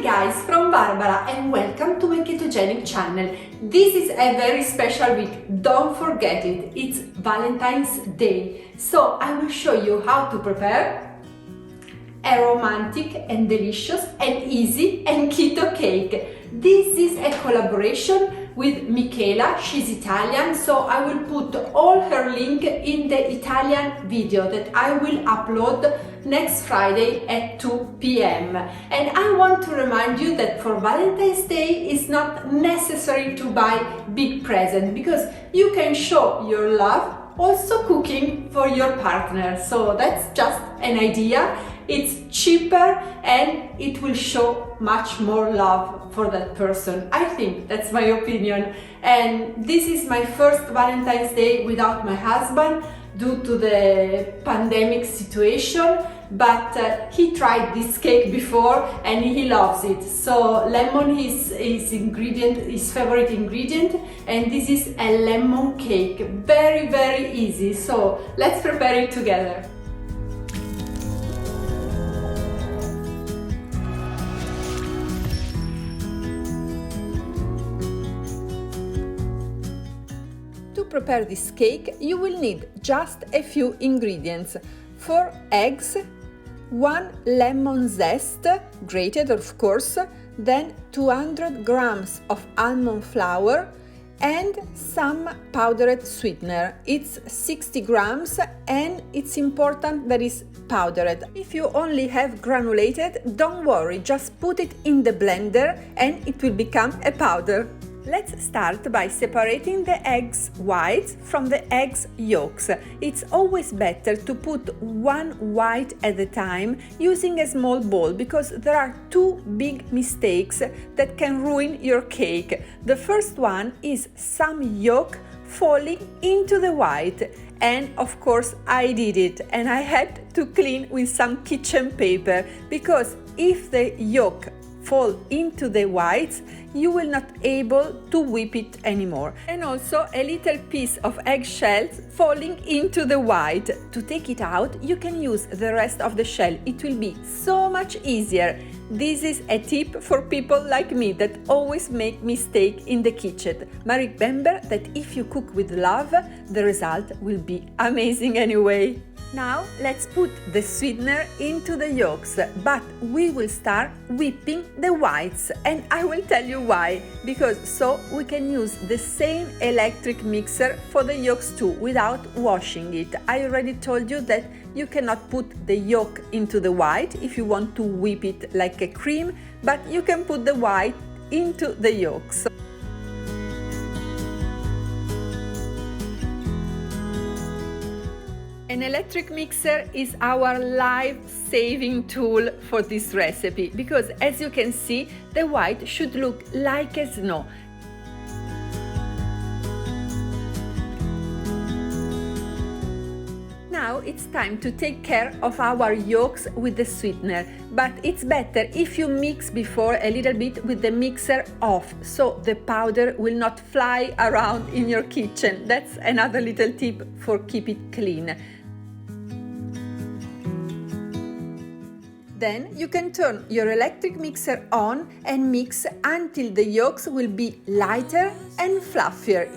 guys, from Barbara and welcome to my ketogenic channel. This is a very special week, don't forget it, it's Valentine's Day. So I will show you how to prepare a romantic and delicious and easy and keto cake. This is a collaboration with Michela, she's Italian, so I will put all her link in the Italian video that I will upload next Friday at 2 p.m. And I want to remind you that for Valentine's Day it's not necessary to buy big present because you can show your love also cooking for your partner. So that's just an idea. It's cheaper and it will show much more love for that person. I think that's my opinion. And this is my first Valentine's Day without my husband due to the pandemic situation, but he tried this cake before and he loves it. So lemon is his favorite ingredient, and this is a lemon cake. Very easy. So let's prepare it together. To prepare this cake, you will need just a few ingredients: 4 eggs, 1 lemon zest, grated of course, then 200 grams of almond flour and some powdered sweetener. It's 60 grams and it's important that it's powdered. If you only have granulated, don't worry, just put it in the blender and it will become a powder. Let's start by separating the eggs whites from the eggs yolks. It's always better to put one white at a time using a small bowl because there are 2 big mistakes that can ruin your cake. The first one is some yolk falling into the white, and of course I did it and I had to clean with some kitchen paper because if the yolk fall into the whites, you will not able to whip it anymore. And also a little piece of eggshells falling into the white. To take it out, you can use the rest of the shell. It will be so much easier. This is a tip for people like me that always make mistakes in the kitchen. But remember that if you cook with love, the result will be amazing anyway. Now let's put the sweetener into the yolks, but we will start whipping the whites, and I will tell you why. Because so we can use the same electric mixer for the yolks too without washing it. I already told you that you cannot put the yolk into the white if you want to whip it like a cream, but you can put the white into the yolks. An electric mixer is our life-saving tool for this recipe because, as you can see, the white should look like a snow. Now it's time to take care of our yolks with the sweetener, but it's better if you mix before a little bit with the mixer off, so the powder will not fly around in your kitchen. That's another little tip for keep it clean. Then you can turn your electric mixer on and mix until the yolks will be lighter and fluffier.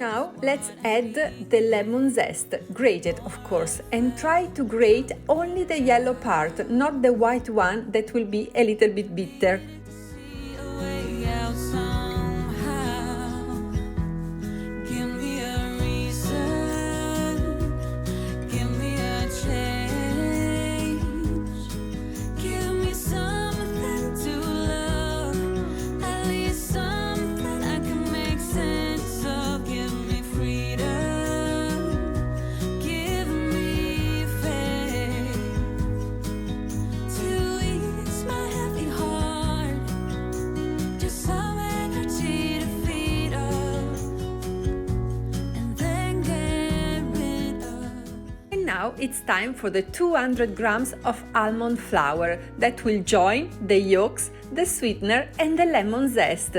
Now let's add the lemon zest, grated of course, and try to grate only the yellow part, not the white one that will be a little bit bitter. To ease my heavy heart. now it's time for the 200 grams of almond flour that will join the yolks, the sweetener and the lemon zest.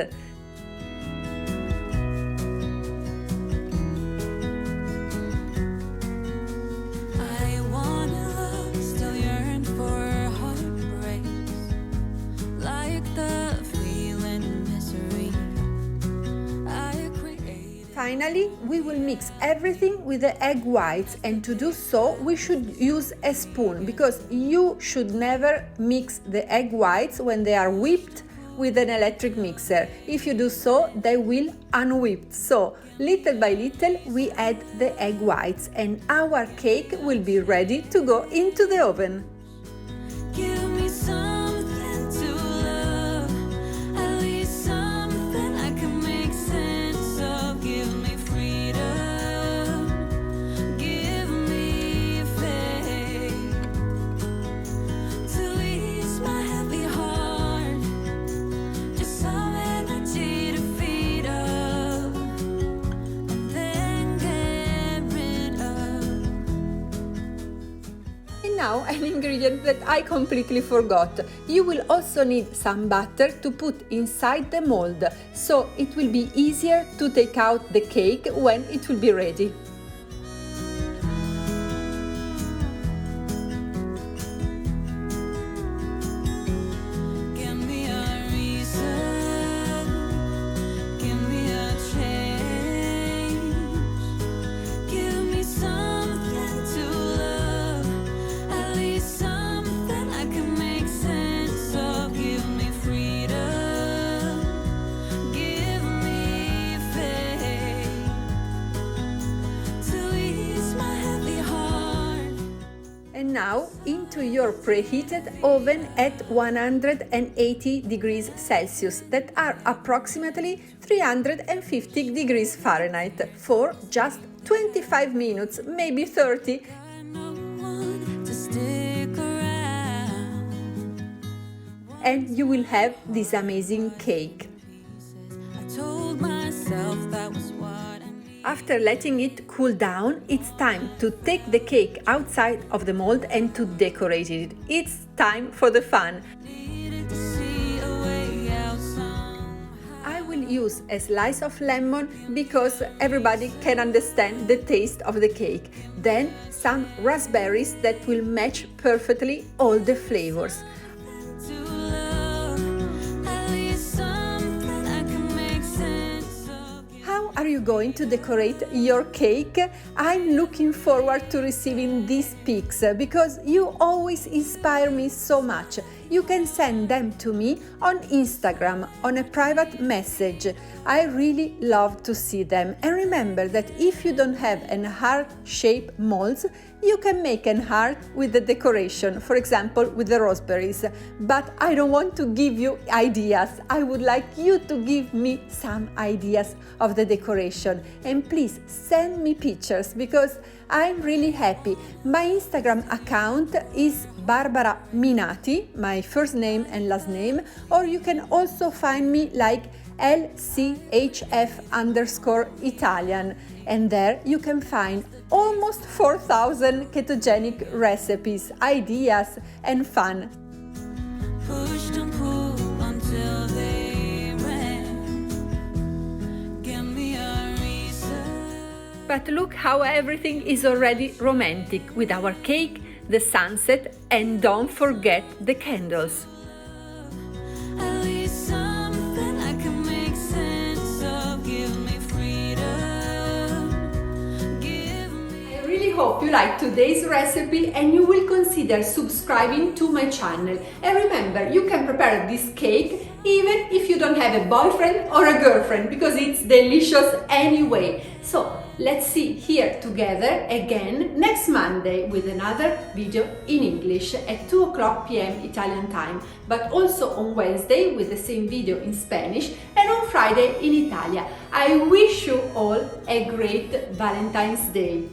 Finally, we will mix everything with the egg whites, and to do so we should use a spoon, because you should never mix the egg whites when they are whipped with an electric mixer. If you do so, they will unwhip. So little by little we add the egg whites and our cake will be ready to go into the oven. Give me something to love, at least something I can make sense of. Give me freedom, give me faith, to ease my heavy heart, just some energy to feed up, and then get rid of. And now an ingredient that I completely forgot. You will also need some butter to put inside the mold, so it will be easier to take out the cake when it will be ready. Give me a reason, give me a change, give me something to love, at least something I can make sense of. Give me freedom, give me faith, to ease my heavy heart. And now into your preheated oven at 180 degrees Celsius, that are approximately 350 degrees Fahrenheit, for just 25 minutes, maybe 30. No one to stick around. And you will have this amazing cake. I told myself that was what I needed. After letting it cool down, it's time to take the cake outside of the mold and to decorate it. It's time for the fun. Needed to see a way out somehow. I will use a slice of lemon because everybody can understand the taste of the cake. Then some raspberries that will match perfectly all the flavors. To love, at least something I can make sense of. How are you going to decorate your cake? I'm looking forward to receiving these pics because you always inspire me so much. You can send them to me on Instagram on a private message. I really love to see them. And remember that if you don't have an heart-shaped molds, you can make an heart with the decoration, for example with the raspberries. But I don't want to give you ideas. I would like you to give me some ideas of the decoration. And please send me pictures because I'm really happy. My Instagram account is Barbara Minati, my first name and last name, or you can also find me like LCHF_Italian, and there you can find almost 4,000 ketogenic recipes, ideas and fun. Pushed and pulled until they ran. Give me a reason. But look how everything is already romantic with our cake, the sunset, and don't forget the candles. At least something I can make sense of. Give me freedom, give me. I really hope you liked today's recipe and you will consider subscribing to my channel. And remember, you can prepare this cake even if you don't have a boyfriend or a girlfriend, because it's delicious anyway. So let's see here together again next Monday with another video in English at 2:00 p.m. Italian time, but also on Wednesday with the same video in Spanish, and on Friday in Italia. I wish you all a great Valentine's Day.